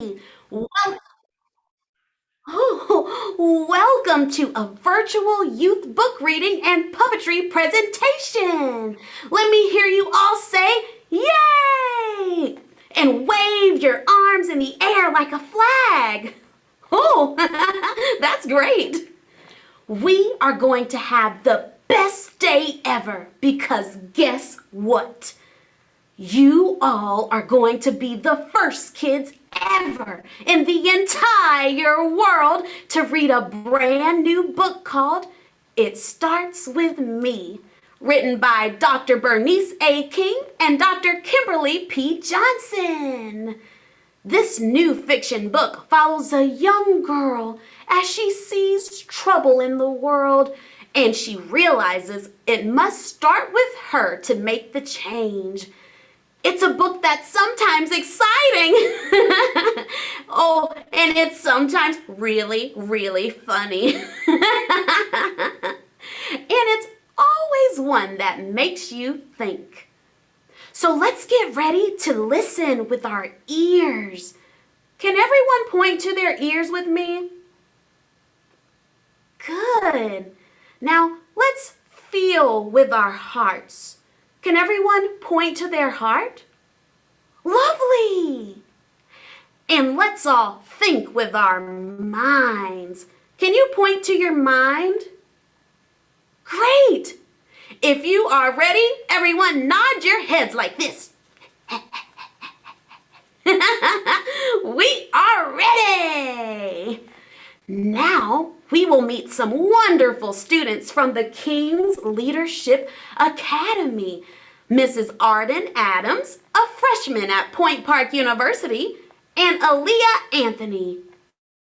Wel- Welcome to a virtual youth book reading and puppetry presentation. Let me hear you all say, Yay! And wave your arms in the air like a flag. Oh, that's great. We are going to have the best day ever because guess what? You all are going to be the first kids ever in the entire world to read a brand new book called It Starts With Me, written by Dr. Bernice A. King and Dr. Kimberly P. Johnson. This new fiction book follows a young girl as she sees trouble in the world and she realizes it must start with her to make the change. It's a book that's sometimes exciting. Oh, and it's sometimes really, really funny. And it's always one that makes you think. So let's get ready to listen with our ears. Can everyone point to their ears with me? Good. Now let's feel with our hearts. Can everyone point to their heart? Lovely! And let's all think with our minds. Can you point to your mind? Great! If you are ready, everyone nod your heads like this. We are ready! Now we will meet some wonderful students from the King's Leadership Academy. Mrs. Arden Adams, a freshman at Point Park University, and Aaliyah Anthony,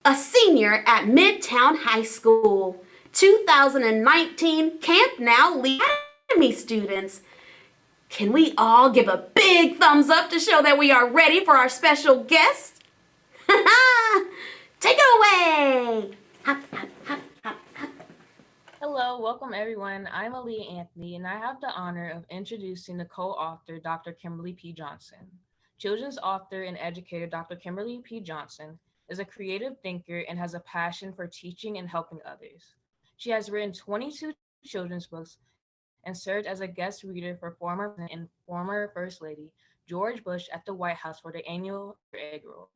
a senior at Midtown High School. 2019 Camp Now Lead Academy students. Can we all give a big thumbs up to show that we are ready for our special guest? Take it away! Hop, hop, hop, hop, hop. Hello, welcome everyone. I'm Aaliyah Anthony, and I have the honor of introducing the co-author, Dr. Kimberly P. Johnson. Children's author and educator Dr. Kimberly P. Johnson is a creative thinker and has a passion for teaching and helping others. She has written 22 children's books and served as a guest reader for former President and former First Lady George Bush at the White House for the annual egg roll.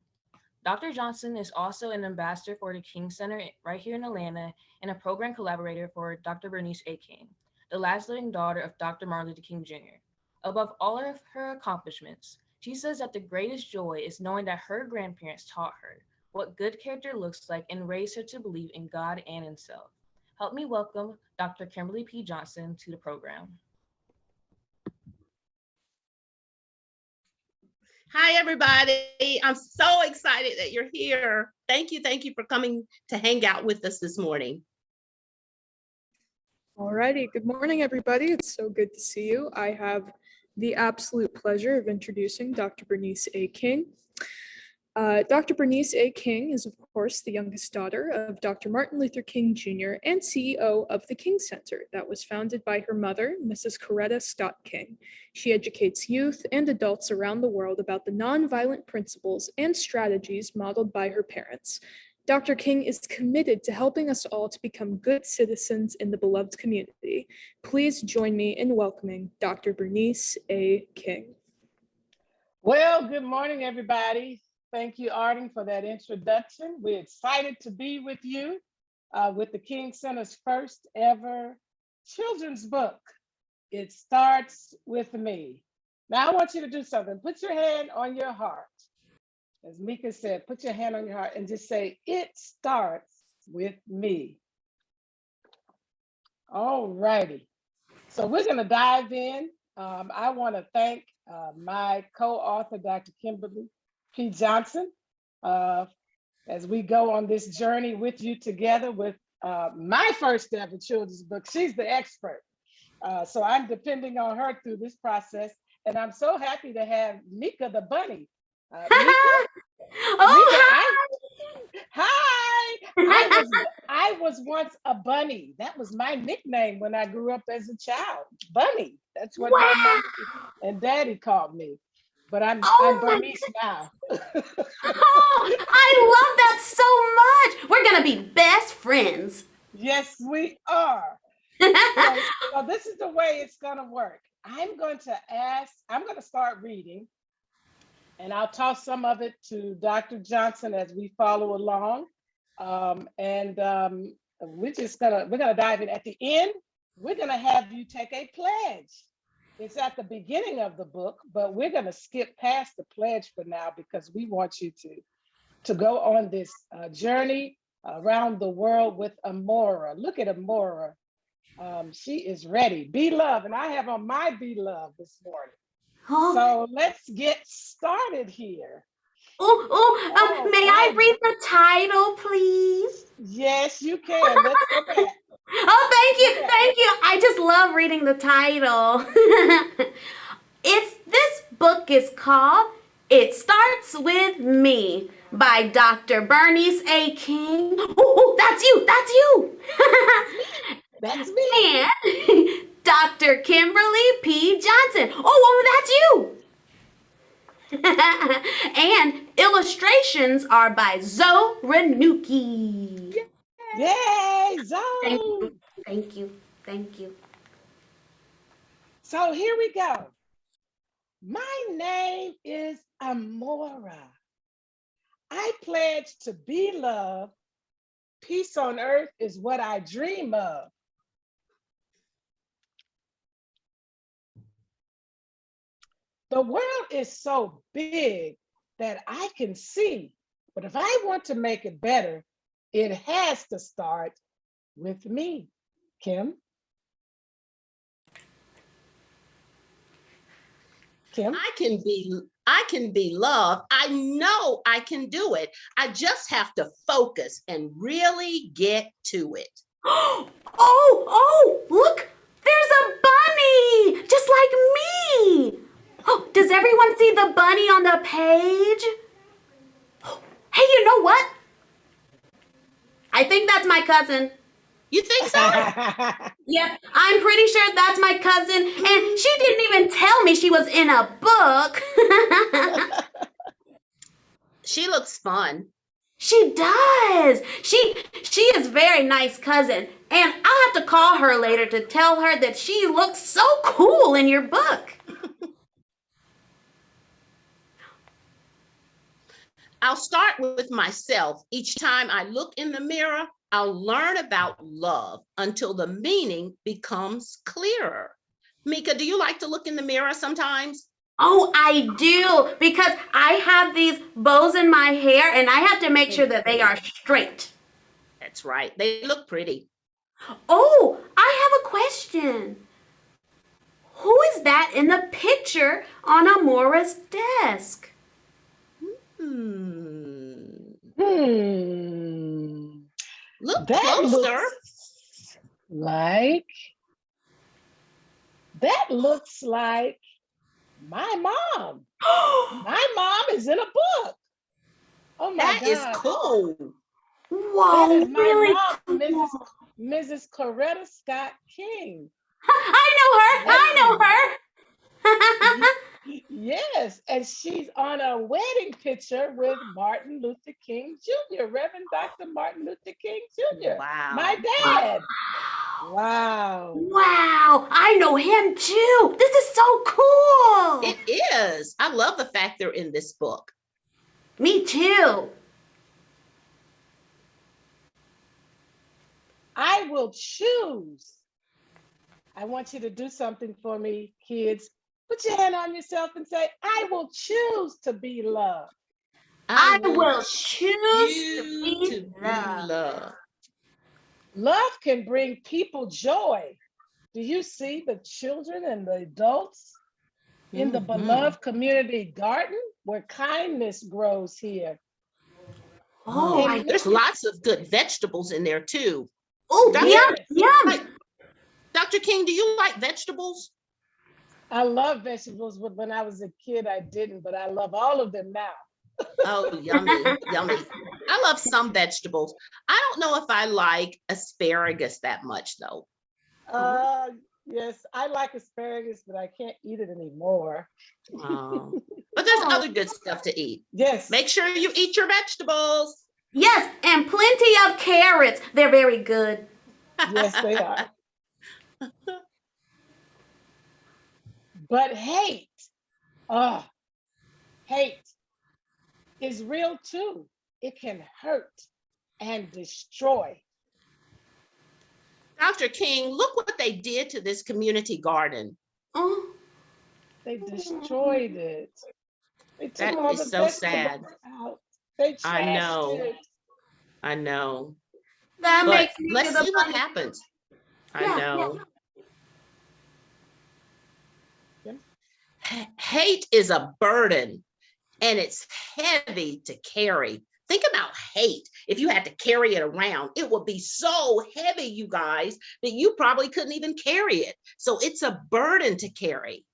Dr. Johnson is also an ambassador for the King Center right here in Atlanta and a program collaborator for Dr. Bernice A. King, the last living daughter of Dr. Martin Luther King Jr. Above all of her accomplishments, she says that the greatest joy is knowing that her grandparents taught her what good character looks like and raised her to believe in God and in self. Help me welcome Dr. Kimberly P. Johnson to the program. Hi, everybody. I'm so excited that you're here. Thank you for coming to hang out with us this morning. Alrighty, good morning, everybody. It's so good to see you. I have the absolute pleasure of introducing Dr. Bernice A. King. Dr. Bernice A. King is, of course, the youngest daughter of Dr. Martin Luther King Jr. and CEO of the King Center that was founded by her mother, Mrs. Coretta Scott King. She educates youth and adults around the world about the nonviolent principles and strategies modeled by her parents. Dr. King is committed to helping us all to become good citizens in the beloved community. Please join me in welcoming Dr. Bernice A. King. Well, good morning, everybody. Thank you, Arden, for that introduction. We're excited to be with you with the King Center's first ever children's book. It starts with me. Now, I want you to do something. Put your hand on your heart. As Mika said, put your hand on your heart and just say, it starts with me. All righty. So we're going to dive in. I want to thank my co-author, Dr. Kimberly P. Johnson, as we go on this journey with you together with my first ever children's book. She's the expert. So I'm depending on her through this process. And I'm so happy to have Mika the bunny. Mika, Oh, hi. I was once a bunny. That was my nickname when I grew up as a child. Bunny. That's what my mom and daddy called me. but I'm Oh my Bernice now. Oh, I love that so much. We're gonna be best friends. Yes, we are. So this is the way it's going to work. I'm going to start reading, and I'll toss some of it to Dr. Johnson as we follow along. And we're gonna dive in. At the end, we're gonna have you take a pledge. It's at the beginning of the book, but we're gonna skip past the pledge for now because we want you to go on this journey around the world with Amora. Look at Amora. She is ready. Be love, and I have on my be love this morning. Oh, So let's get started here. may I read the title, please? Yes, you can. Let's go back. Oh, thank you, thank you. I just love reading the title. This book is called It Starts With Me by Dr. Bernice A. King. Oh, that's you. That's me. And Dr. Kimberly P. Johnson. Oh, that's you. And illustrations are by Zoe Renuki. Yay, Thank Zoe. you, thank you, thank you. So here we go. My name is Amora. I pledge to be love. Peace on earth is what I dream of. The world is so big that I can see, but if I want to make it better, it has to start with me. Kim? Kim? I can be loved. I know I can do it. I just have to focus and really get to it. Oh, look, there's a bunny, just like me. Oh, does everyone see the bunny on the page? Hey, you know what? I think that's my cousin. You think so? Yep, I'm pretty sure that's my cousin, and she didn't even tell me she was in a book. She looks fun. She does. She is very nice cousin, and I'll have to call her later to tell her that she looks so cool in your book. I'll start with myself. Each time I look in the mirror, I'll learn about love until the meaning becomes clearer. Mika, do you like to look in the mirror sometimes? Oh, I do, because I have these bows in my hair, and I have to make sure that they are straight. That's right. They look pretty. Oh, I have a question. Who is that in the picture on Amora's desk? Look That closer. looks like my mom. My mom is in a book. Oh my That God. is cool. Whoa, That is my really mom, cool. Mrs. Coretta Scott King. I know her. Yes, and she's on a wedding picture with Martin Luther King Jr., Reverend Dr. Martin Luther King Jr., Wow. my dad. Wow. Wow, I know him too. This is so cool. It is. I love the fact they're in this book. Me too. I will choose. I want you to do something for me, kids. Put your hand on yourself and say, I will choose to be loved. I will choose to be loved. loved. Love can bring people joy. Do you see the children and the adults in the beloved community garden where kindness grows here? Oh, There's lots of good vegetables in there too. Oh, yum. Dr. King, do you like vegetables? I love vegetables, but when I was a kid, I didn't, but I love all of them now. Oh, yummy, yummy. I love some vegetables. I don't know if I like asparagus that much though. Yes, I like asparagus, but I can't eat it anymore. Oh. But there's Oh. other good stuff to eat. Yes. Make sure you eat your vegetables. Yes, and plenty of carrots. They're very good. Yes, they are. But hate, oh, hate is real too. It can hurt and destroy. Dr. King, look what they did to this community garden. Oh. They destroyed it. They took That all is the so vegetables sad. out. They I trashed know. it. I know. That But makes me let's feel see what funny. happens. I Yeah, know. Yeah. Hate is a burden and it's heavy to carry. Think about hate. If you had to carry it around, it would be so heavy, you guys, that you probably couldn't even carry it. So it's a burden to carry.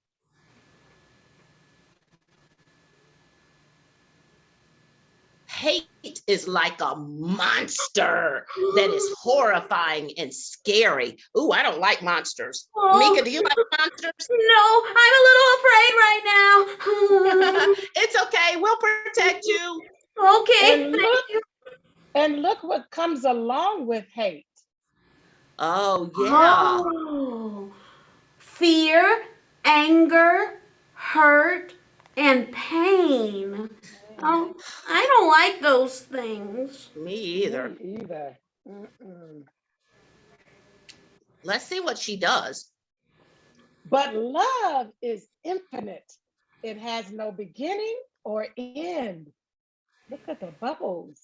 Hate is like a monster that is horrifying and scary. Ooh, I don't like monsters. Oh. Mika, do you like monsters? No, I'm a little afraid right now. It's okay. We'll protect you. Okay, And thank look, you. and look what comes along with hate. Oh, yeah. Oh. Fear, anger, hurt, and pain. Oh, I don't like those things. Me either. Me either. Mm-mm. Let's see what she does. But love is infinite. It has no beginning or end. Look at the bubbles.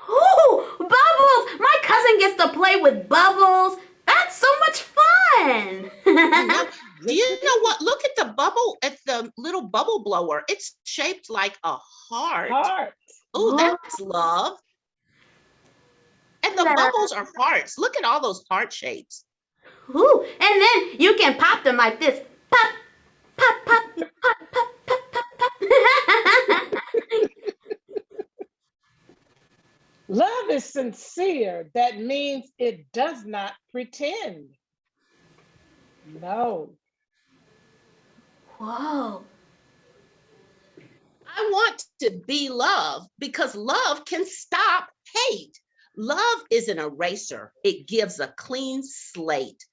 Oh, bubbles! My cousin gets to play with bubbles. That's so much fun. I know. Do you know what? Look at the bubble, at the little bubble blower. It's shaped like a heart. Heart. Oh, that's love. And the bubbles are hearts. Look at all those heart shapes. Ooh, and then you can pop them like this. Pop, pop, pop, pop, pop, pop, pop, pop. Love is sincere. That means it does not pretend. No. Whoa. I want to be love because love can stop hate. Love is an eraser. It gives a clean slate.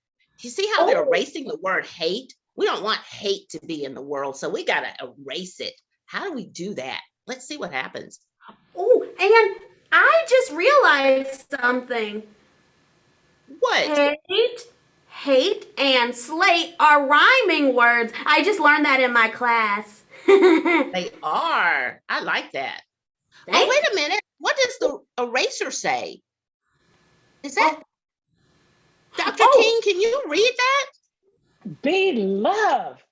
You see how they're erasing the word hate? We don't want hate to be in the world, so we got to erase it. How do we do that? Let's see what happens. Oh, and I just realized something. What? Hate, and slate are rhyming words. I just learned that in my class. They are. I like that. Thanks. Oh, wait a minute. What does the eraser say? Is that Dr. King? Can you read that? Be love.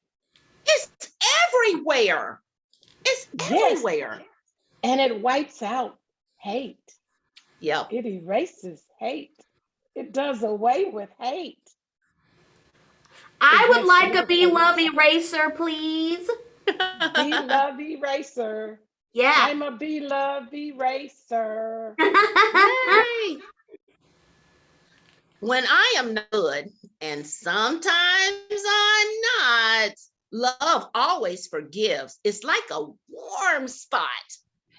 It's everywhere. It's everywhere. And it wipes out hate. Yep. It erases hate. It does away with hate. I would like a Be Love eraser, please. Be Love eraser. Yeah. I'm a Be Love eraser. Yay. When I am good, and sometimes I'm not, love always forgives. It's like a warm spot.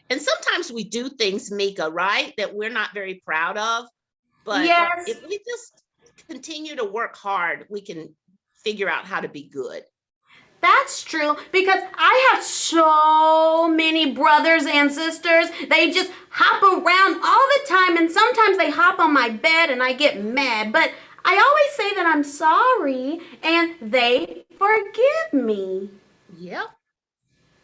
And sometimes we do things, Mika, right, that we're not very proud of. But yes. If we just continue to work hard, we can figure out how to be good. That's true, because I have so many brothers and sisters. They just hop around all the time, and sometimes they hop on my bed and I get mad. But I always say that I'm sorry, and they forgive me. Yep.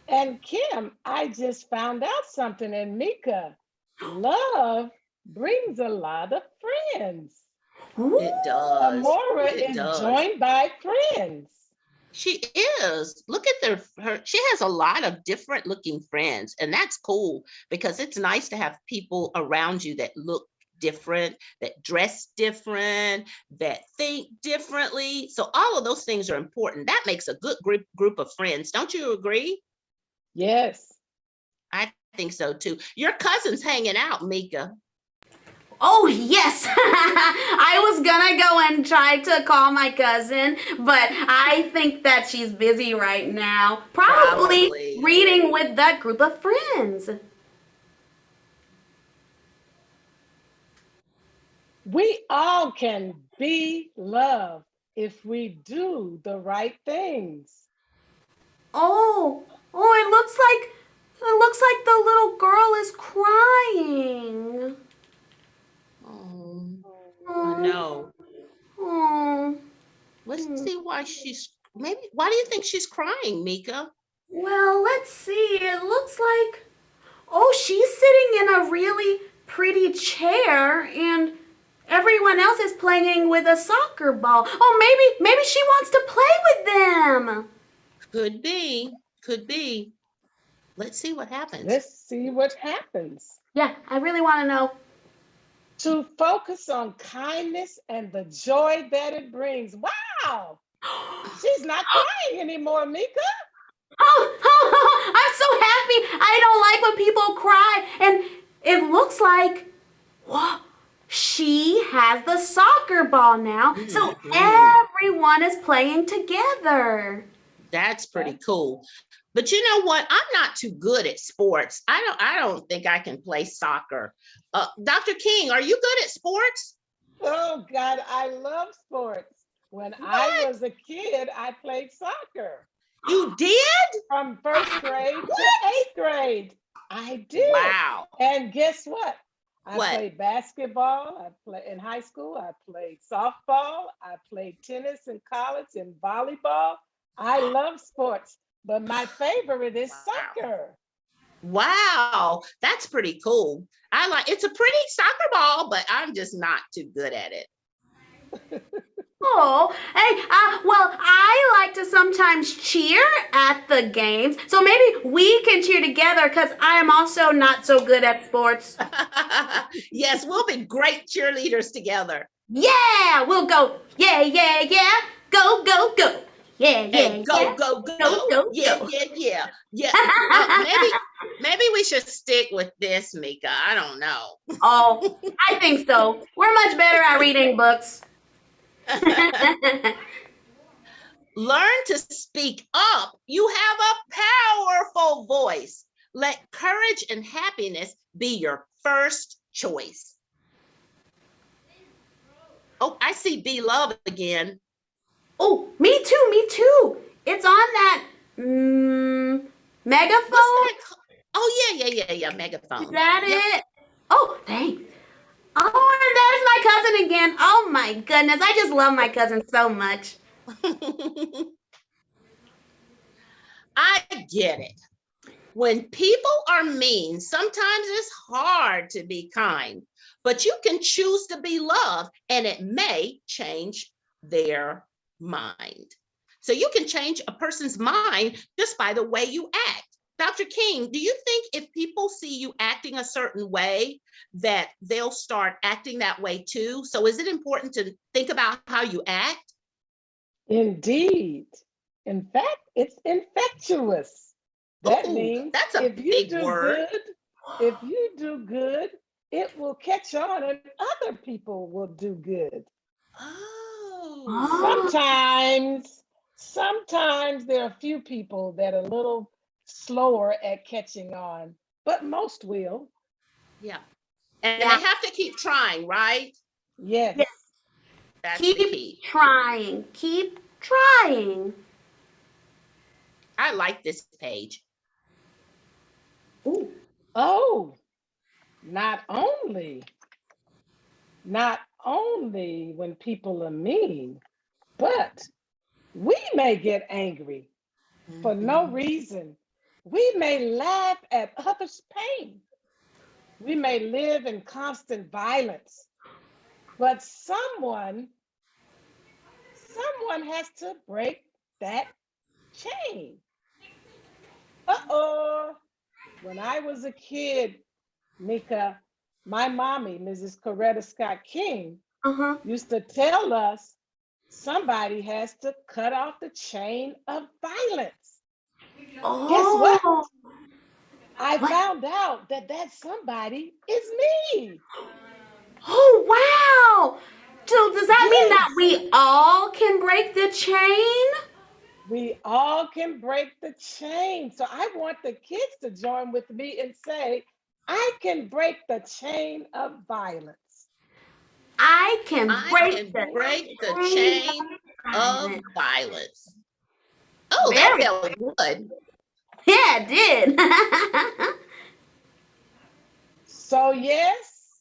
And Kim, I just found out something in Mika. Love brings a lot of friends. It does. Amora is joined by friends. She is. Look at her. She has a lot of different looking friends, and that's cool because it's nice to have people around you that look different, that dress different, that think differently. So all of those things are important. That makes a good group of friends. Don't you agree? Yes. I think so too. Your cousin's hanging out, Mika. Oh, yes. I was gonna go and try to call my cousin, but I think that she's busy right now. Probably Probably. reading with that group of friends. We all can be loved if we do the right things. Oh, it looks like the little girl is crying. Oh, I Oh, know. oh. Let's Hmm. see why why do you think she's crying, Mika? Well, let's see. It looks like, oh, she's sitting in a really pretty chair and everyone else is playing with a soccer ball. Oh, maybe she wants to play with them. Could be, could be. Let's see what happens. Let's see what happens. Yeah, I really want to know. To focus on kindness and the joy that it brings. Wow, she's not crying anymore, Mika. I'm so happy. I don't like when people cry. And it looks like, whoa, she has the soccer ball now. So Mhm. everyone is playing together. That's pretty cool. But you know what? I'm not too good at sports. I don't think I can play soccer. Dr. King, are you good at sports? Oh God, I love sports. When I What? was a kid, I played soccer You did? from first grade to What? eighth grade. I did. Wow. And guess what? I What? played basketball. I played in high school. I played softball. I played tennis in college and volleyball. I love sports, but my favorite is Wow. soccer. Wow. That's pretty cool. It's a pretty soccer ball, but I'm just not too good at it. Oh, hey, well, I like to sometimes cheer at the games. So maybe we can cheer together because I am also not so good at sports. Yes, we'll be great cheerleaders together. Yeah, we'll go. Yeah, yeah, yeah. Go, go, go. Yeah, Hey, yeah, go, yeah. go, Go, go. go, Yeah, go. yeah, yeah. Yeah. Maybe we should stick with this, Mika. I don't know. Oh, I think so. We're much better at reading books. Learn to speak up. You have a powerful voice. Let courage and happiness be your first choice. Oh, I see Be Love again. Oh, me too, me too. It's on that What's megaphone. that? Oh, yeah. Is Megaphone. that Yep. it? Oh, thanks. Oh, and there's my cousin again. Oh my goodness, I just love my cousin so much. I get it. When people are mean, sometimes it's hard to be kind, but you can choose to be loved and it may change their mind. So you can change a person's mind just by the way you act. Dr. King, do you think if people see you acting a certain way, that they'll start acting that way too? So is it important to think about how you act? Indeed. In fact, it's infectious. That Oh, means that's a big word. if you do good, it will catch on and other people will do good. Oh, Oh, Sometimes there are a few people that are a little slower at catching on, but most will. yeah. And they yeah. have to keep trying, right? Yes. Yeah. That's the Keep key. trying. Keep trying. I like this page. Ooh. Oh, not only, not only when people are mean, but we may get angry for no Mhm. reason. We may laugh at others' pain. We may live in constant violence, but someone has to break that chain. Uh-oh. When I was a kid, Mika, my mommy, Mrs. Coretta Scott King, Uh-huh. used to tell us somebody has to cut off the chain of violence. Guess what? Oh. I What? found out that somebody is me. Oh, wow. So does that mean that Yes, we all can break the chain? we all can break the chain. So I want the kids to join with me and say, I can break the chain of violence. I can I break can the break the chain chain of of violence. violence. Oh, that Very felt good. Yeah, it did. So, yes,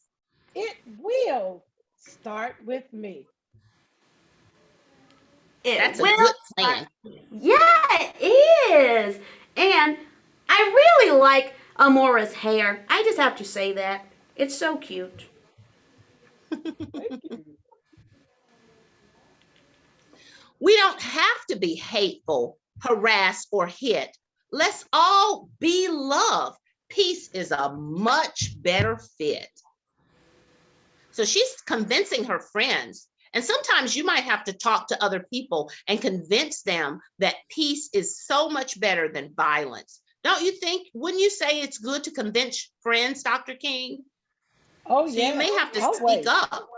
it will start with me. It That's a will good start. plan. Yeah, it is. And I really like Amora's hair. I just have to say that. It's so cute. Thank you. We don't have to be hateful, harass, or hit. Let's all be love. Peace is a much better fit. So she's convincing her friends. And sometimes you might have to talk to other people and convince them that peace is so much better than violence. Don't you think? Wouldn't you say it's good to convince friends, Dr. King? Oh, So you yes, may have to speak always. up.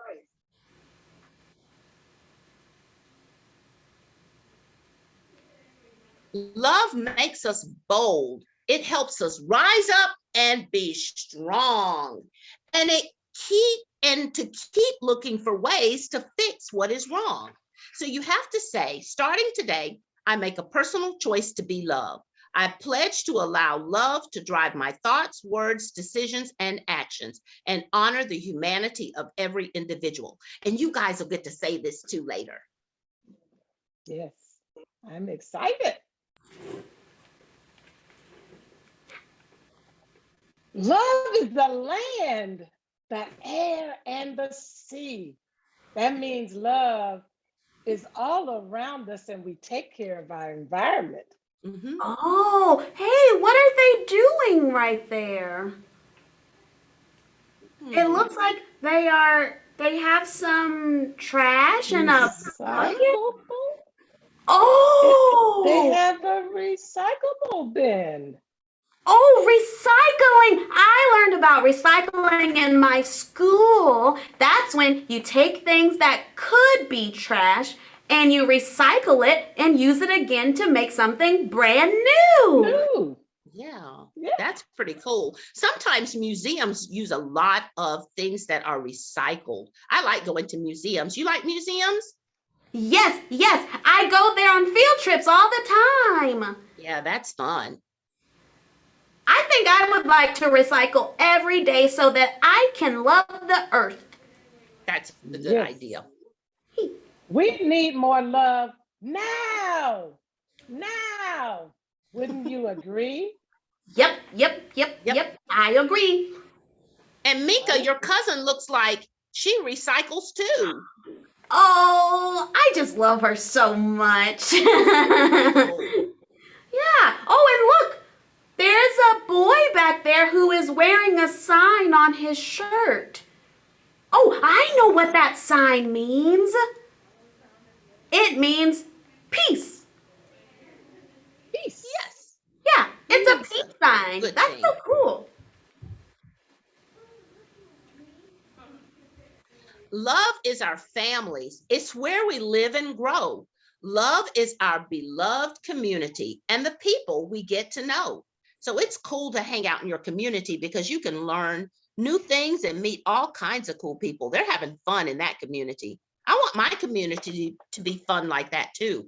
Love makes us bold. It helps us rise up and be strong. And to keep looking for ways to fix what is wrong. So you have to say, starting today, I make a personal choice to be love. I pledge to allow love to drive my thoughts, words, decisions, and actions, and honor the humanity of every individual. And you guys will get to say this too later. Yes, I'm excited. Love is the land, the air, and the sea. That means love is all around us and we take care of our environment. Mhm. Oh, hey, what are they doing right there? It Hmm. looks like they have some trash in a bucket. Recyclable? It, they Oh, have a recyclable bin. oh, recycling. I learned about recycling in my school. That's when you take things that could be trash and you recycle it and use it again to make something brand new. New. Yeah, Yeah. that's pretty cool. Sometimes museums use a lot of things that are recycled. I like going to museums. You like museums? Yes, yes, I go there on field trips all the time. Yeah, that's fun. I think I would like to recycle every day so that I can love the earth. That's a good Yes. idea. We need more love now. Now. Wouldn't you agree? Yep, yep, yep, Yep. yep, I agree. And Mika, Right? your cousin looks like she recycles too. Oh, I just love her so much. Yeah. Cool. Oh, and look, there's a boy back there who is wearing a sign on his shirt. Oh, I know what that sign means. It means peace. Peace. Yes, Yeah, it's a it's a peace sign. good That's so thing. cool. Love is our families. It's where we live and grow. Love is our beloved community and the people we get to know. So it's cool to hang out in your community because you can learn new things and meet all kinds of cool people. They're having fun in that community. I want my community to be fun like that too.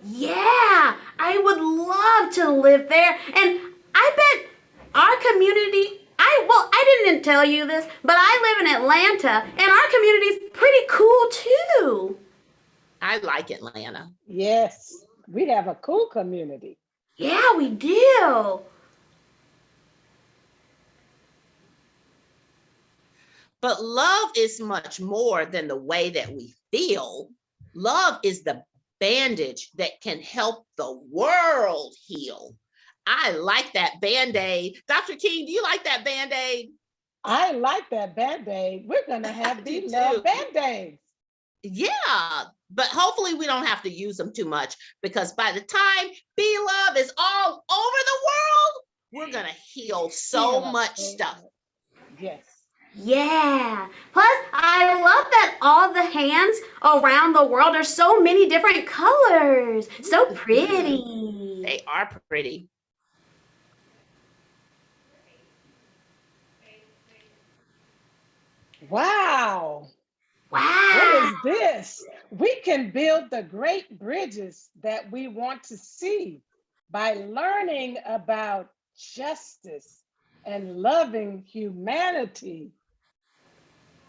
Yeah, I would love to live there. And I bet our community, I didn't tell you this, but I live in Atlanta and our community's pretty cool too. I like Atlanta. Yes. We have a cool community. Yeah, we do. But love is much more than the way that we feel. Love is the bandage that can help the world heal. I like that Band-Aid. Dr. King, do you like that Band-Aid? I like that Band-Aid. We're going to have I do these too. love Band-Aids. Yeah, but hopefully we don't have to use them too much because by the time Be Love is all over the world, we're going to heal so Heal us much so stuff. much. Yes. Yeah. Plus, I love that all the hands around the world are so many different colors. So Mhm. pretty. They are pretty. Wow. What Wow. is this? We can build the great bridges that we want to see by learning about justice and loving humanity.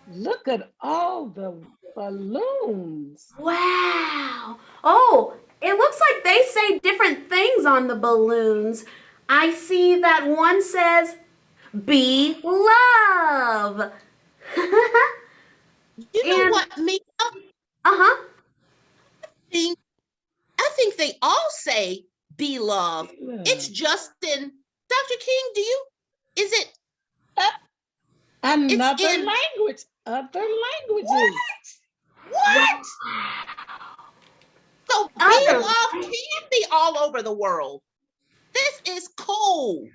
Look at all the balloons. Wow. Oh, it looks like they say different things on the balloons. I see that one says, be love. You know And, what, Mika? uh-huh. Think- I think they all say be love. It's Look, just in Dr. King, do you? Is it? uh, It's another in language, other languages. what? Wow. What? So be Other. love can be all over the world. This is cool.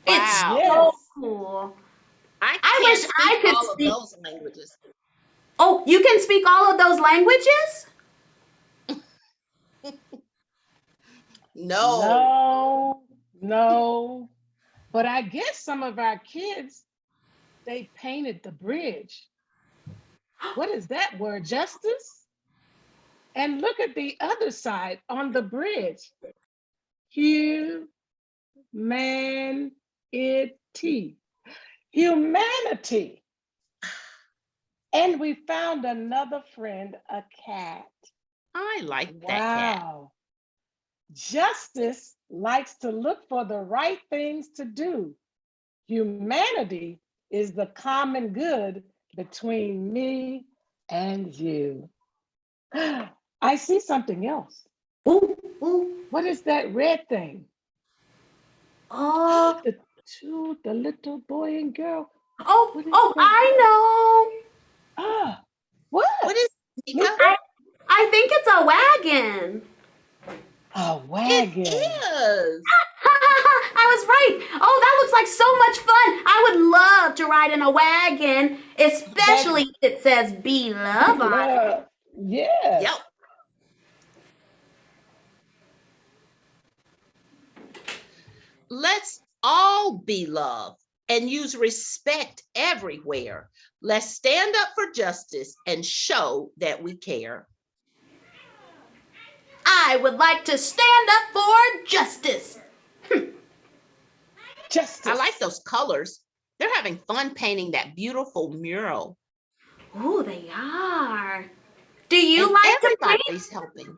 It's Wow. so Yes. cool. I I can't wish speak I could all of speak. those languages. Oh, you can speak all of those languages? No. No, no. But I guess some of our kids, they painted the bridge. What is that word? Justice? And look at the other side on the bridge. Humanity. Humanity. And we found another friend, a cat. I like that cat. Wow. Justice likes to look for the right things to do. Humanity is the common good between me and you. I see something else. Ooh, ooh. What is that red thing? Oh, The little boy and girl. oh, What is oh, that? I know. Ah, what? What is it, Mika? Mika? I think it's a wagon. A It wagon. is. I was right. Oh, that looks like so much fun. I would love to ride in a wagon, That's especially if it says be love be on it. love. Yes. Yep. Let's all be love and use respect everywhere. Let's stand up for justice and show that we care. I would like to stand up for justice. I like Justice. those colors. They're having fun painting that beautiful mural, Oh, they are. Do you and like to paint? everybody's helping.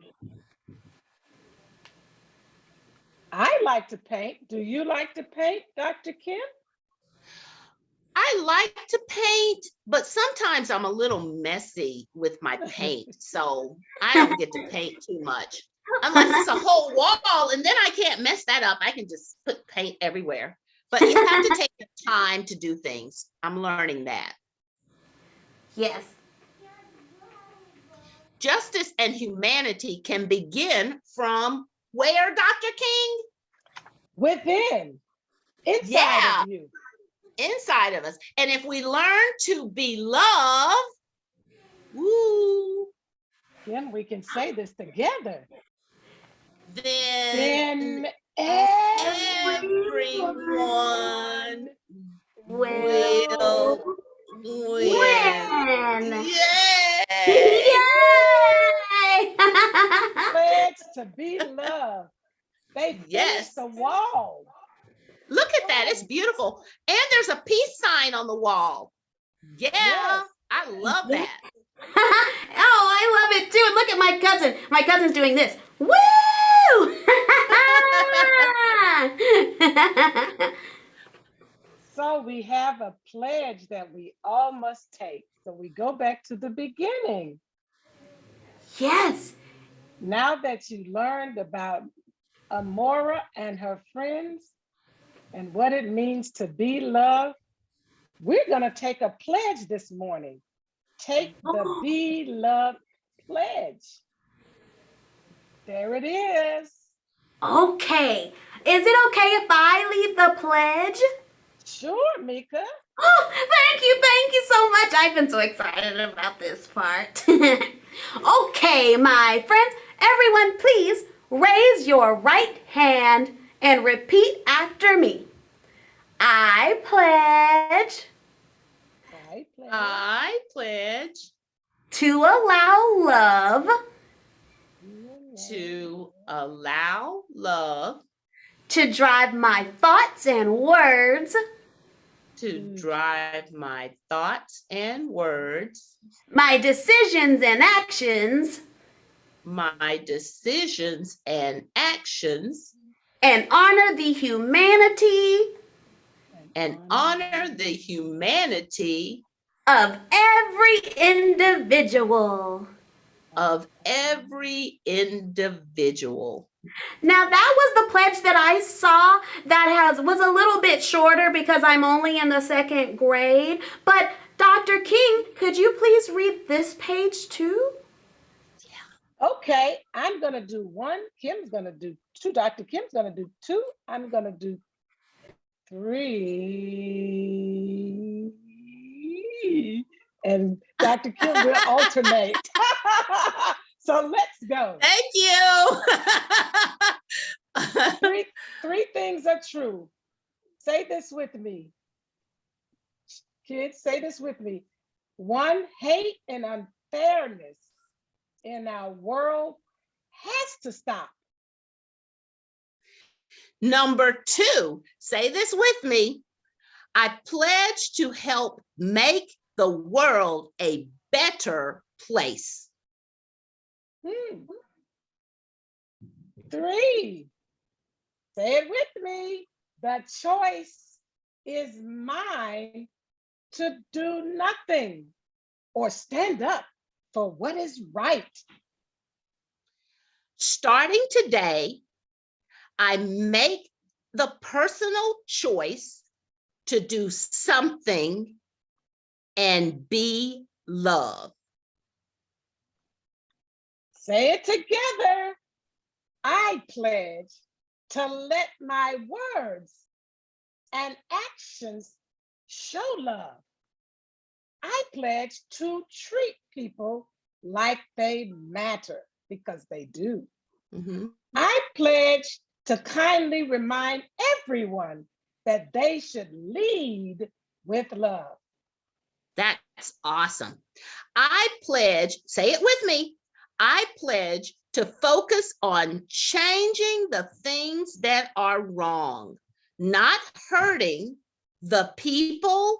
I like to paint. Do you like to paint, Dr. Kim? I like to paint, but sometimes I'm a little messy with my paint. So I don't get to paint too much unless it's a whole wall, and then I can't mess that up. I can just put paint everywhere. But you have to take the time to do things. I'm learning that. Yes. Justice and humanity can begin from where, Dr. King? Within, inside Yeah, of you. inside of us. And if we learn to be love, woo, Then we can say this together. then Then everyone everyone Will will will win. win. Yay! Yay! pledge to be loved. They Yes. finished the wall. Look at that. It's beautiful. And there's a peace sign on the wall. Yeah, Yes. I love that. Oh, I love it too. And look at my cousin. My cousin's doing this. Woo! So we have a pledge that we all must take. So we go back to the beginning. Yes. Now that you learned about Amora and her friends and what it means to be loved, we're going to take a pledge this morning. Take the Oh, Be Loved pledge. There it is. okay. Is it okay if I lead the pledge? Sure, Mika. Oh, thank you so much. I've been so excited about this part. Okay, my friends, everyone please raise your right hand and repeat after me. I pledge I pledge I pledge to allow love to allow love to drive my thoughts and words, to drive my thoughts and words, my decisions and actions, my decisions and actions, and honor the humanity and honor the humanity of every individual. of every individual. Now that was the pledge that I saw that was a little bit shorter because I'm only in the second grade. But Dr. King, could you please read this page too? Okay, I'm gonna do one. Kim's gonna do two. Dr. Kim's gonna do two. I'm gonna do three. And Dr. Kim will alternate. So let's go. Thank you. Three things are true. Say this with me. Kids, say this with me. One, hate and unfairness in our world has to stop. Number 2, say this with me. I pledge to help make the world a better place. 3, say it with me. The choice is mine to do nothing or stand up for what is right. Starting today, I make the personal choice to do something and be love. Say it together. I pledge to let my words and actions show love. I pledge to treat people like they matter, because they do. Mhm. I pledge to kindly remind everyone that they should lead with love. That's awesome. I pledge, say it with me. I pledge to focus on changing the things that are wrong, not hurting the people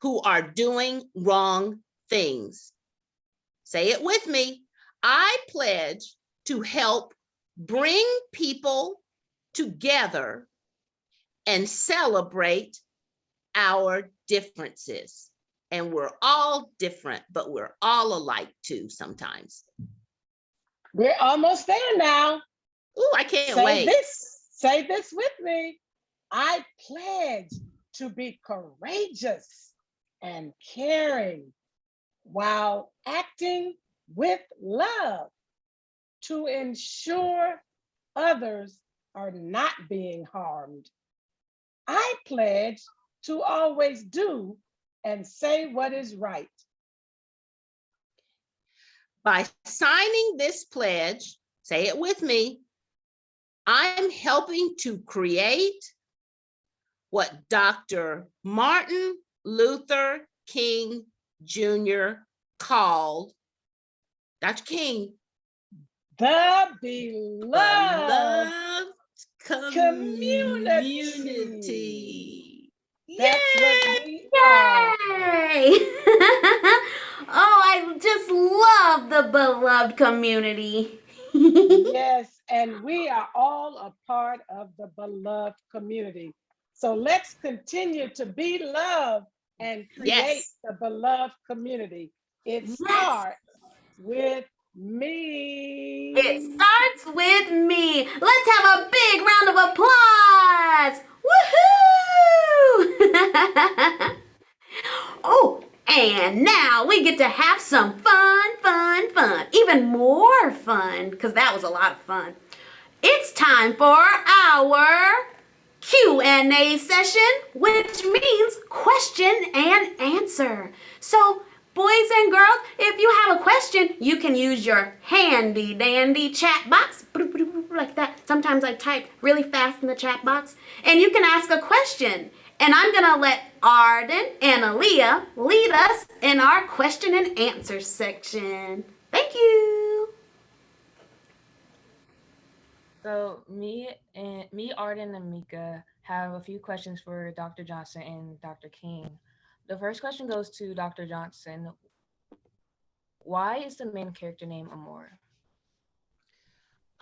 who are doing wrong things. Say it with me. I pledge to help bring people together and celebrate our differences. And we're all different, but we're all alike too sometimes. We're almost there now. Ooh, I can't Say wait. say this with me. I pledge to be courageous and caring while acting with love to ensure others are not being harmed. I pledge to always do and say what is right. By signing this pledge, say it with me, I'm helping to create what Dr. Martin Luther King Jr. called, Dr. King, The beloved community. Yay! That's what we are. Yay! Oh, I just love the beloved community. Yes, and we are all a part of the beloved community. So let's continue to be loved and create Yes. the beloved community. It Yes. starts with me. It starts with me. Let's have a big round of applause. Woohoo! Oh, and now we get to have some fun. Even more fun, because that was a lot of fun. It's time for our Q&A session, which means question and answer. So, boys and girls, if you have a question, you can use your handy dandy chat box, like that. Sometimes I type really fast in the chat box, and you can ask a question. And I'm gonna let Arden and Aaliyah lead us in our question and answer section. Thank you. So me, Arden, and Mika have a few questions for Dr. Johnson and Dr. King. The first question goes to Dr. Johnson. Why is the main character named Amora?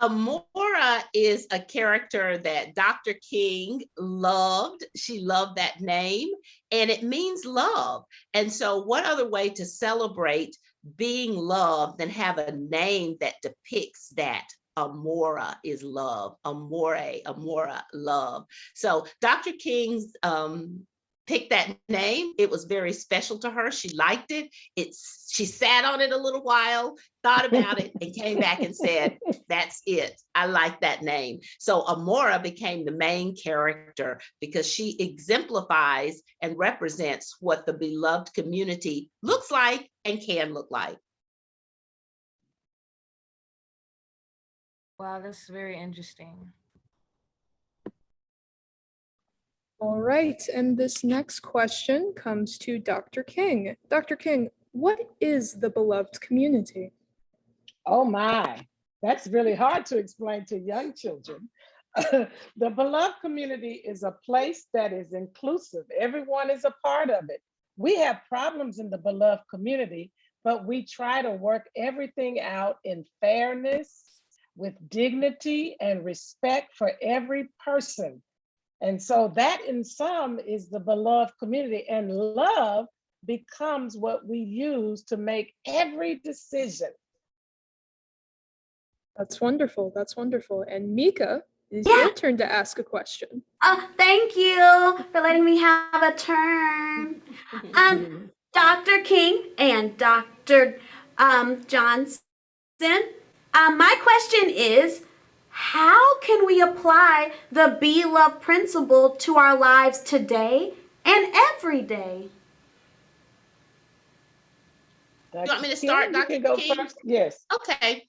Amora is a character that Dr. King loved. She loved that name, and it means love. And so, what other way to celebrate being loved than have a name that depicts that? Amora is love. Amora, love. So, Dr. King's picked that name. It was very special to her. She liked it. She sat on it a little while, thought about it, and came back and said, that's it. I like that name. So Amora became the main character because she exemplifies and represents what the beloved community looks like and can look like. Wow, that's very interesting. All right, and this next question comes to Dr. King. Dr. King, what is the beloved community? Oh my, that's really hard to explain to young children. The beloved community is a place that is inclusive. Everyone is a part of it. We have problems in the beloved community, but we try to work everything out in fairness, with dignity and respect for every person. And so that in sum is the beloved community, and love becomes what we use to make every decision. That's wonderful. That's wonderful. And Mika, it's your turn to ask a question. Thank you for letting me have a turn. Dr. King and Dr. Johnson, my question is, how can we apply the Be Love principle to our lives today and every day? You want me to start, Dr. King? First. Yes. Okay.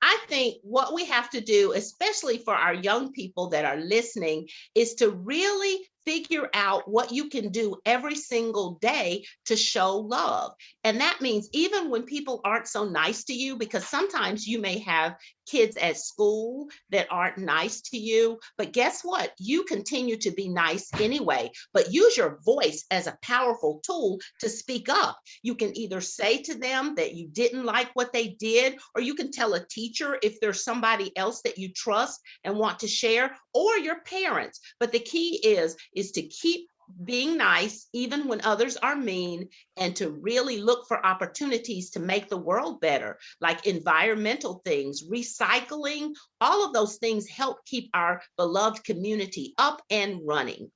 I think what we have to do, especially for our young people that are listening, is to really figure out what you can do every single day to show love. And that means even when people aren't so nice to you, because sometimes you may have kids at school that aren't nice to you, but guess what? You continue to be nice anyway, but use your voice as a powerful tool to speak up. You can either say to them that you didn't like what they did, or you can tell a teacher if there's somebody else that you trust and want to share, or your parents. But the key is to keep being nice even when others are mean, and to really look for opportunities to make the world better, like environmental things, recycling. All of those things help keep our beloved community up and running.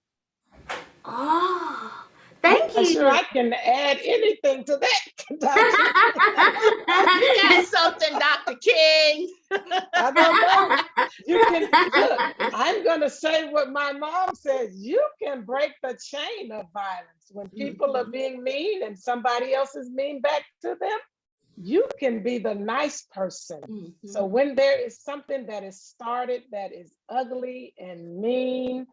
Oh, thank you. Sure, I can add anything to that. You got something, Dr. King. I don't know. You can look. I'm going to say what my mom says. You can break the chain of violence when people are being mean and somebody else is mean back to them. You can be the nice person. So when there is something that is started that is ugly and mean,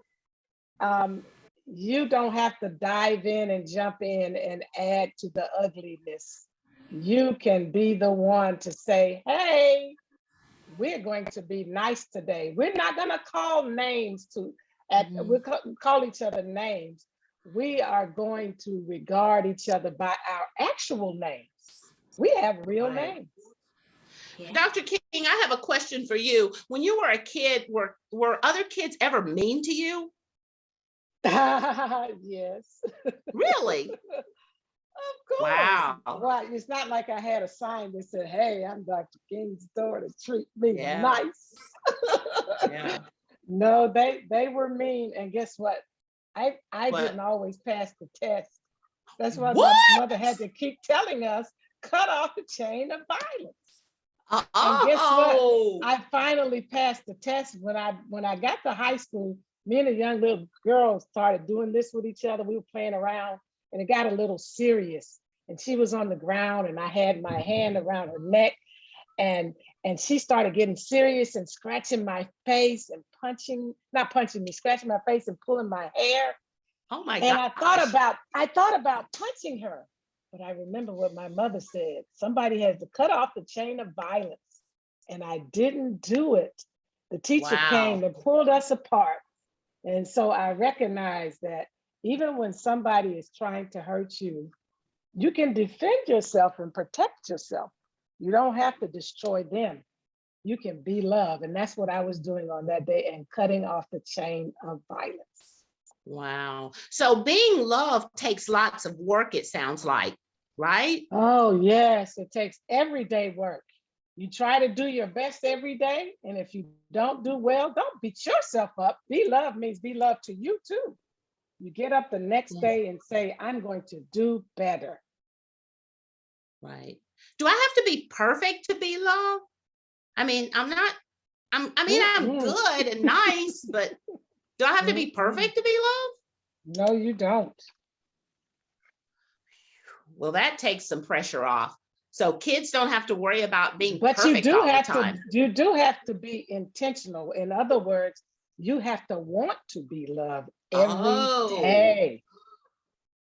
you don't have to dive in and jump in and add to the ugliness. You can be the one to say, hey, we're going to be nice today. We're not going to call names we'll call each other names. We are going to regard each other by our actual names. We have real names. Yeah. Dr. King, I have a question for you. When you were a kid, were other kids ever mean to you? Yes. Really? Of course. Wow. Right. It's not like I had a sign that said, hey, I'm Dr. King's daughter, treat me nice. Yeah. No, they were mean. And guess what? I didn't always pass the test. That's why my mother had to keep telling us, cut off the chain of violence. And guess what? I finally passed the test when I got to high school. me and a young little girl started doing this with each other. We were playing around and it got a little serious. And she was on the ground and I had my hand around her neck and she started getting serious and scratching my face and not punching me, scratching my face and pulling my hair. Oh my And God. I thought about punching her, but I remember what my mother said. Somebody has to cut off the chain of violence. And I didn't do it. The teacher came and pulled us apart. And so I recognize that even when somebody is trying to hurt you, you can defend yourself and protect yourself. You don't have to destroy them. You can be love. And that's what I was doing on that day and cutting off the chain of violence. Wow. So being loved takes lots of work, it sounds like, right? Oh, yes. It takes everyday work. You try to do your best every day. And if you don't do well, don't beat yourself up. Be loved means be loved to you too. You get up the next day and say, I'm going to do better. Right. Do I have to be perfect to be loved? I mean, I'm good and nice, but do I have to be perfect to be loved? No, you don't. Well, that takes some pressure off. So kids don't have to worry about being But perfect all the time. you do have to be intentional. In other words, you have to want to be loved every day.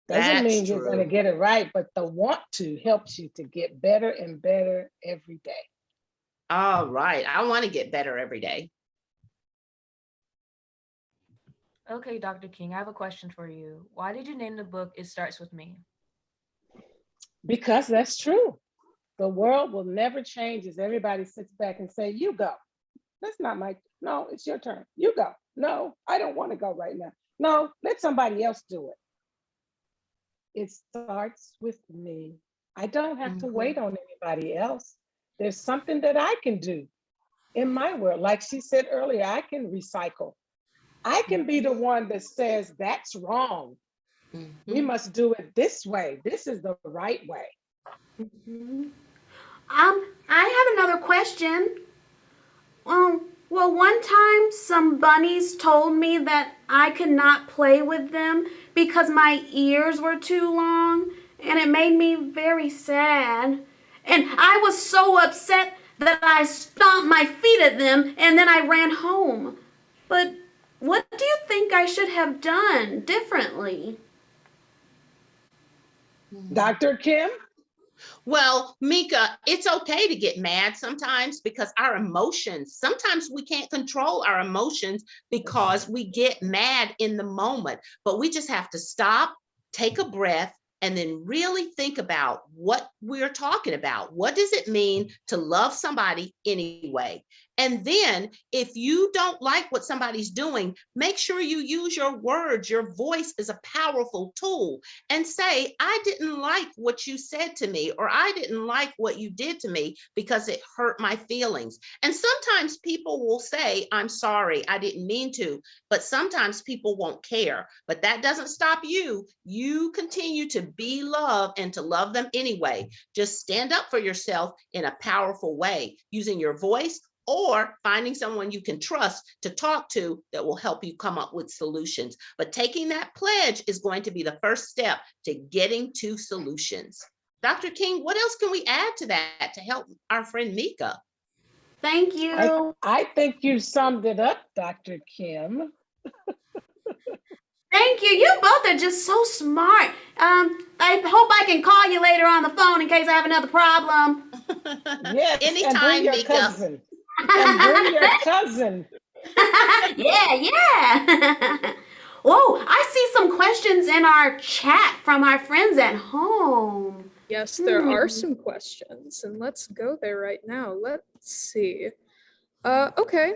Doesn't mean you're going to get it right, but the want to helps you to get better and better every day. All right. I want to get better every day. Okay, Dr. King, I have a question for you. Why did you name the book It Starts With Me? Because that's true. The world will never change as everybody sits back and say, you go. That's not no, it's your turn. You go. No, I don't want to go right now. No, let somebody else do it. It starts with me. I don't have to wait on anybody else. There's something that I can do in my world. Like she said earlier, I can recycle. I can be the one that says that's wrong. We must do it this way. This is the right way. I have another question. Well, one time some bunnies told me that I could not play with them because my ears were too long, and it made me very sad. And I was so upset that I stomped my feet at them and then I ran home. But what do you think I should have done differently? Dr. Kim? Well, Mika, it's okay to get mad sometimes because our emotions, sometimes we can't control our emotions because we get mad in the moment, but we just have to stop, take a breath, and then really think about what we're talking about. What does it mean to love somebody anyway? And then if you don't like what somebody's doing, make sure you use your words. Your voice is a powerful tool, and say, I didn't like what you said to me, or I didn't like what you did to me because it hurt my feelings. And sometimes people will say, I'm sorry, I didn't mean to, but sometimes people won't care. But that doesn't stop you. You continue to be loved and to love them anyway. Just stand up for yourself in a powerful way, using your voice or finding someone you can trust to talk to that will help you come up with solutions. But taking that pledge is going to be the first step to getting to solutions. Dr. King, what else can we add to that to help our friend Mika? Thank you. I think you summed it up, Dr. Kim. Thank you. You both are just so smart. I hope I can call you later on the phone in case I have another problem. Yes, Anytime, and bring your Mika. cousin. And bring your cousin. Yeah. Oh, I see some questions in our chat from our friends at home. Yes, there are some questions, and let's go there right now. Let's see. Okay.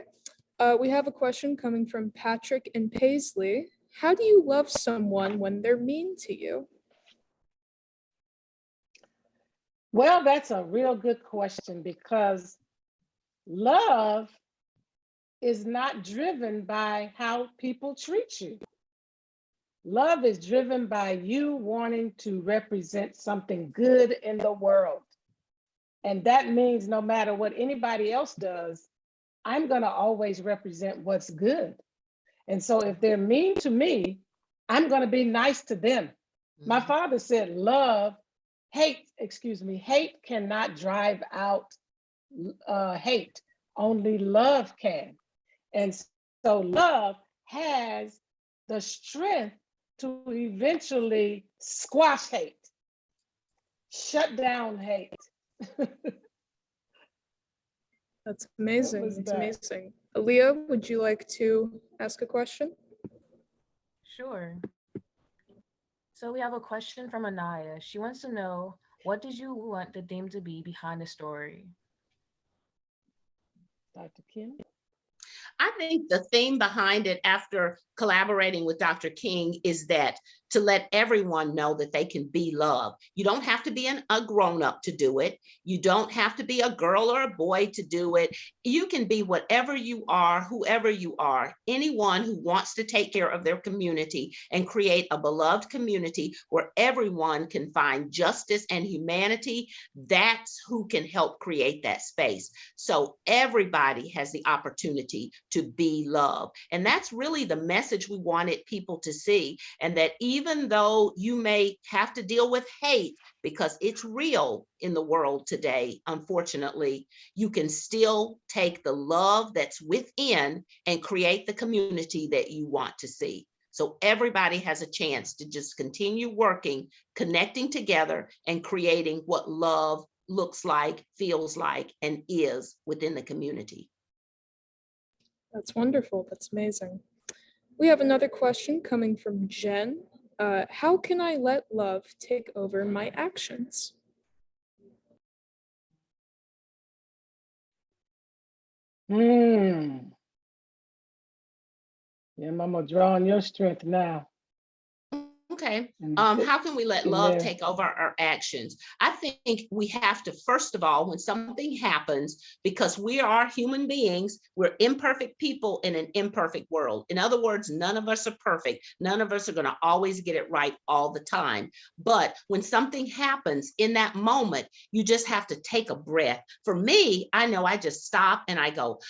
We have a question coming from Patrick and Paisley. How do you love someone when they're mean to you? Well, that's a real good question because love is not driven by how people treat you. Love is driven by you wanting to represent something good in the world. And that means no matter what anybody else does, I'm going to always represent what's good. And so if they're mean to me, I'm going to be nice to them. My father said, hate cannot drive out hate. Only love can. And so love has the strength to eventually squash hate, shut down hate. That's amazing. was It's that? amazing. Aaliyah, would you like to ask a question? Sure. So we have a question from Anaya. She wants to know, what did you want the theme to be behind the story? Dr. Kim? I think the theme behind it, after collaborating with Dr. King, is that to let everyone know that they can be loved. You don't have to be a grown-up to do it. You don't have to be a girl or a boy to do it. You can be whatever you are, whoever you are, anyone who wants to take care of their community and create a beloved community where everyone can find justice and humanity. That's who can help create that space. So everybody has the opportunity to be loved. And that's really the message we wanted people to see. And that even though you may have to deal with hate, because it's real in the world today, unfortunately, you can still take the love that's within and create the community that you want to see. So everybody has a chance to just continue working, connecting together, and creating what love looks like, feels like, and is within the community. That's wonderful. That's amazing. We have another question coming from Jen. How can I let love take over my actions? Yeah, Mama, draw on your strength now. Okay. How can we let love take over our actions? I think we have to, first of all, when something happens, because we are human beings, we're imperfect people in an imperfect world. In other words, none of us are perfect. None of us are going to always get it right all the time. But when something happens in that moment, you just have to take a breath. For me, I know I just stop and I go,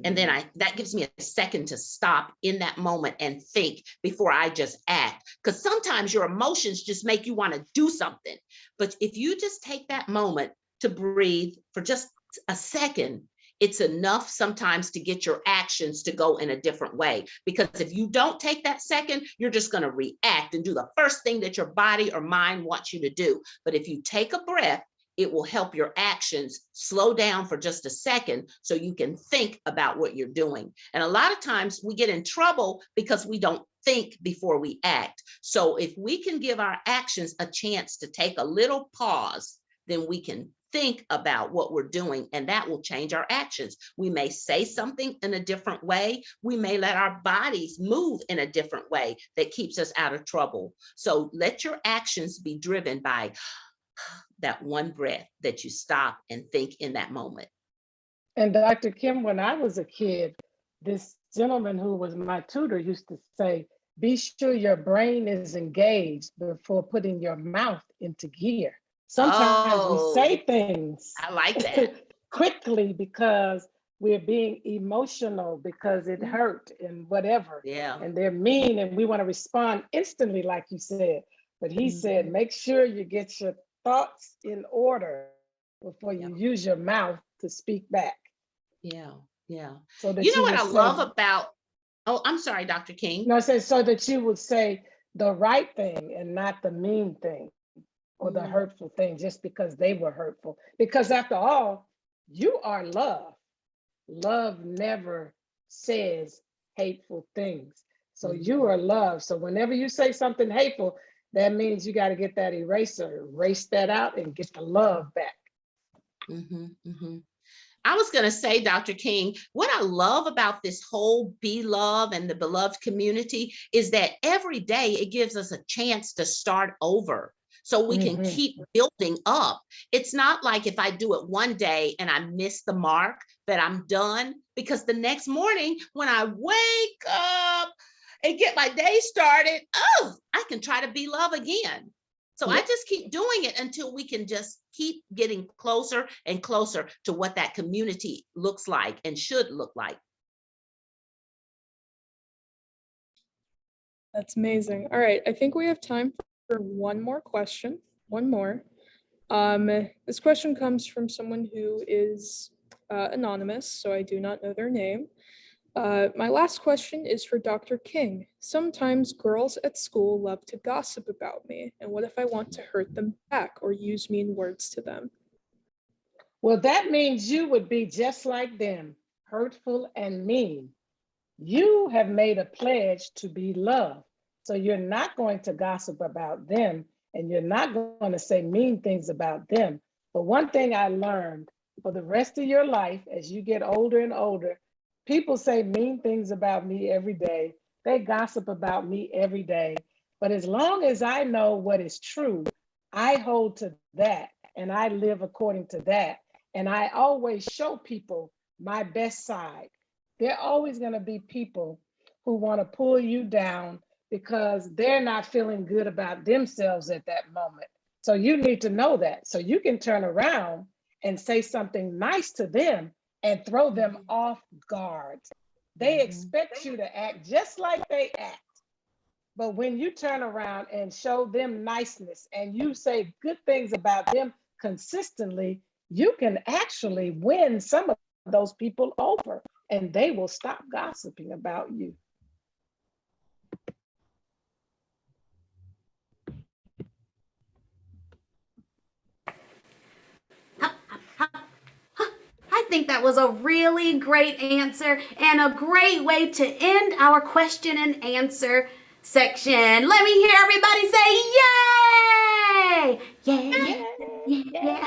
and then that gives me a second to stop in that moment and think before I just act. Because sometimes your emotions just make you want to do something. But if you just take that moment to breathe for just a second, it's enough sometimes to get your actions to go in a different way. Because if you don't take that second, you're just going to react and do the first thing that your body or mind wants you to do. But if you take a breath, it will help your actions slow down for just a second so you can think about what you're doing. And a lot of times we get in trouble because we don't think before we act. So if we can give our actions a chance to take a little pause, then we can think about what we're doing, and that will change our actions. We may say something in a different way. We may let our bodies move in a different way that keeps us out of trouble. So let your actions be driven by that one breath that you stop and think in that moment. And Dr. Kim, when I was a kid, this gentleman who was my tutor used to say, be sure your brain is engaged before putting your mouth into gear. Sometimes we say things I like that. quickly because we're being emotional, because it hurt and whatever. Yeah. And they're mean and we want to respond instantly, like you said. But he said, make sure you get your thoughts in order before you use your mouth to speak back. Yeah. So that you know what I say, love about, oh, I'm sorry, Dr. King. No, I said so that you would say the right thing and not the mean thing or the hurtful thing just because they were hurtful. Because after all, you are love. Love never says hateful things. So you are love. So whenever you say something hateful, that means you got to get that eraser, erase that out and get the love back. I was going to say, Dr. King, what I love about this whole Be Love and the beloved community is that every day it gives us a chance to start over. So we can keep building up. It's not like if I do it one day and I miss the mark that I'm done, because the next morning when I wake up and get my day started, oh, I can try to be love again. So I just keep doing it until we can just keep getting closer and closer to what that community looks like and should look like. That's amazing. All right, I think we have time for one more question. One more. This question comes from someone who is anonymous, so I do not know their name. My last question is for Dr. King. Sometimes girls at school love to gossip about me, and what if I want to hurt them back or use mean words to them? Well, that means you would be just like them, hurtful and mean. You have made a pledge to be loved. So you're not going to gossip about them and you're not going to say mean things about them. But one thing I learned for the rest of your life, as you get older and older, people say mean things about me every day. They gossip about me every day. But as long as I know what is true, I hold to that and I live according to that. And I always show people my best side. There are always going to be people who want to pull you down because they're not feeling good about themselves at that moment. So you need to know that. So you can turn around and say something nice to them and throw them off guard. They expect you to act just like they act. But when you turn around and show them niceness and you say good things about them consistently, you can actually win some of those people over and they will stop gossiping about you. I think that was a really great answer and a great way to end our question and answer section. Let me hear everybody say yay! Yay! Yeah, yeah.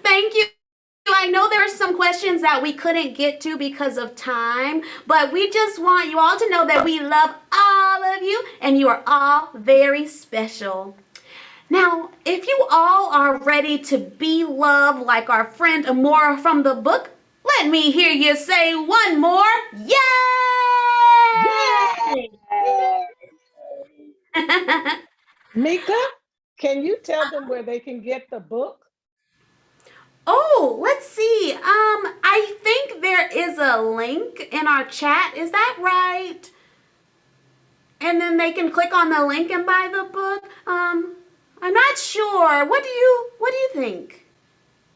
Thank you. I know there are some questions that we couldn't get to because of time, but we just want you all to know that we love all of you and you are all very special. Now, if you all are ready to be loved like our friend Amora from the book, let me hear you say one more, yay! Yay! Mika, can you tell them where they can get the book? Oh, let's see. I think there is a link in our chat. Is that right? And then they can click on the link and buy the book. I'm not sure. What do you think?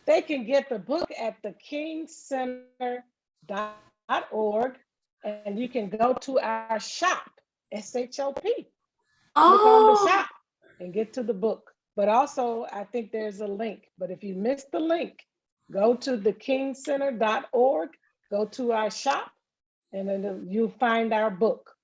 They can get the book at thekingcenter.org and you can go to our shop, SHOP. Click on the shop and get to the book. But also, I think there's a link. But if you missed the link, go to thekingcenter.org, go to our shop, and then you'll find our book.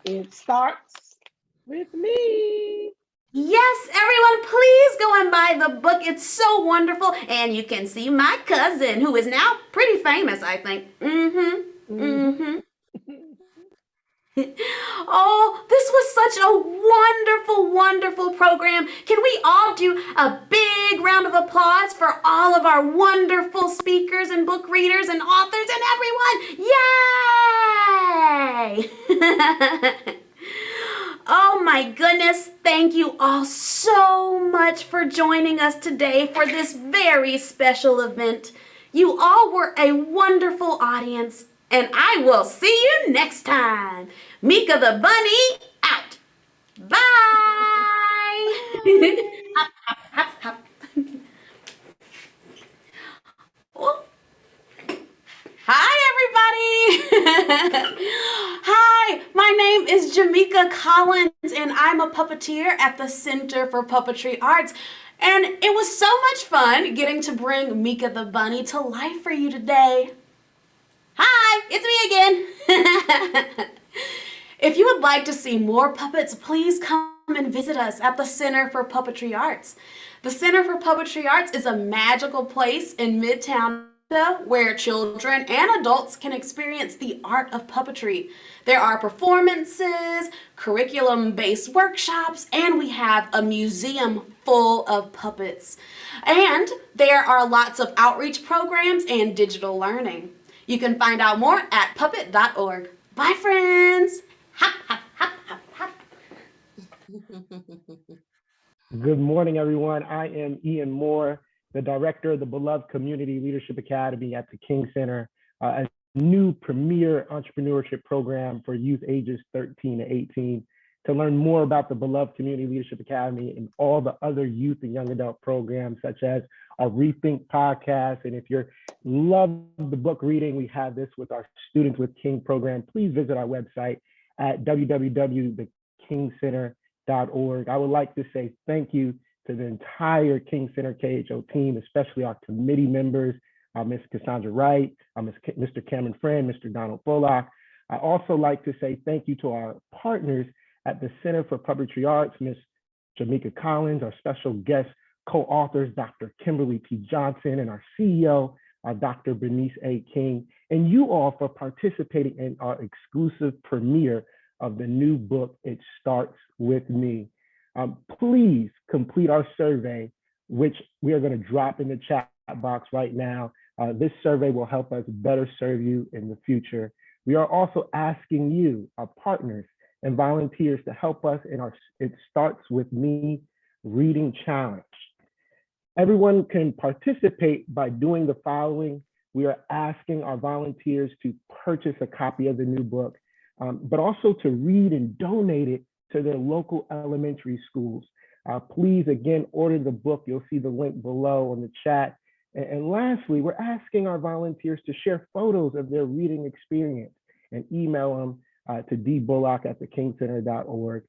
It starts with me. Yes, everyone, please go and buy the book. It's so wonderful. And you can see my cousin, who is now pretty famous, I think. Oh, this was such a wonderful, wonderful program. Can we all do a big round of applause for all of our wonderful speakers and book readers and authors and everyone? Yay! Oh my goodness, thank you all so much for joining us today for this very special event. You all were a wonderful audience, and I will see you next time. Mika the Bunny, out. Bye. Hop, hop, hop, hop. Oh. Hi, everybody. Hi, my name is Jamika Collins, and I'm a puppeteer at the Center for Puppetry Arts. And it was so much fun getting to bring Mika the Bunny to life for you today. Hi, it's me again. If you would like to see more puppets, please come and visit us at the Center for Puppetry Arts. The Center for Puppetry Arts is a magical place in Midtown where children and adults can experience the art of puppetry. There are performances, curriculum-based workshops, and we have a museum full of puppets. And there are lots of outreach programs and digital learning. You can find out more at puppet.org. Bye, friends. Hop, hop, hop, hop, hop. Good morning, everyone. I am Ian Moore, the director of the beloved Community Leadership Academy at the King Center. As new premier entrepreneurship program for youth ages 13 to 18. To learn more about the beloved Community Leadership Academy and all the other youth and young adult programs, such as our Rethink podcast. And if you love the book reading, we have this with our Students with King program. Please visit our website at www.thekingcenter.org. I would like to say thank you to the entire King Center KHO team, especially our committee members, Ms. Cassandra Wright, Mr. Cameron Friend, Mr. Donald Bullock. I also like to say thank you to our partners at the Center for Puppetry Arts, Ms. Jamaica Collins, our special guest co-authors, Dr. Kimberly P. Johnson, and our CEO, Dr. Bernice A. King, and you all for participating in our exclusive premiere of the new book, It Starts With Me. Please complete our survey, which we are going to drop in the chat box right now. This survey will help us better serve you in the future. We are also asking you, our partners and volunteers, to help us in our It Starts With Me reading challenge. Everyone can participate by doing the following. We are asking our volunteers to purchase a copy of the new book, but also to read and donate it to their local elementary schools. Please, again, order the book. You'll see the link below on the chat. And lastly, we're asking our volunteers to share photos of their reading experience and email them to dbullock@thekingcenter.org.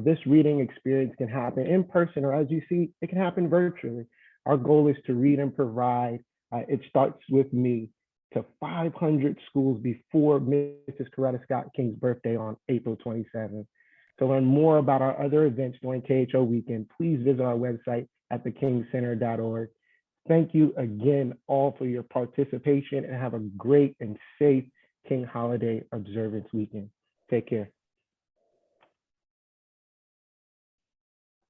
This reading experience can happen in person, or as you see, it can happen virtually. Our goal is to read and provide It Starts With Me to 500 schools before Mrs. Coretta Scott King's birthday on April 27th. To learn more about our other events during KHO weekend, please visit our website at thekingcenter.org. Thank you again all for your participation, and have a great and safe King Holiday Observance weekend. Take care.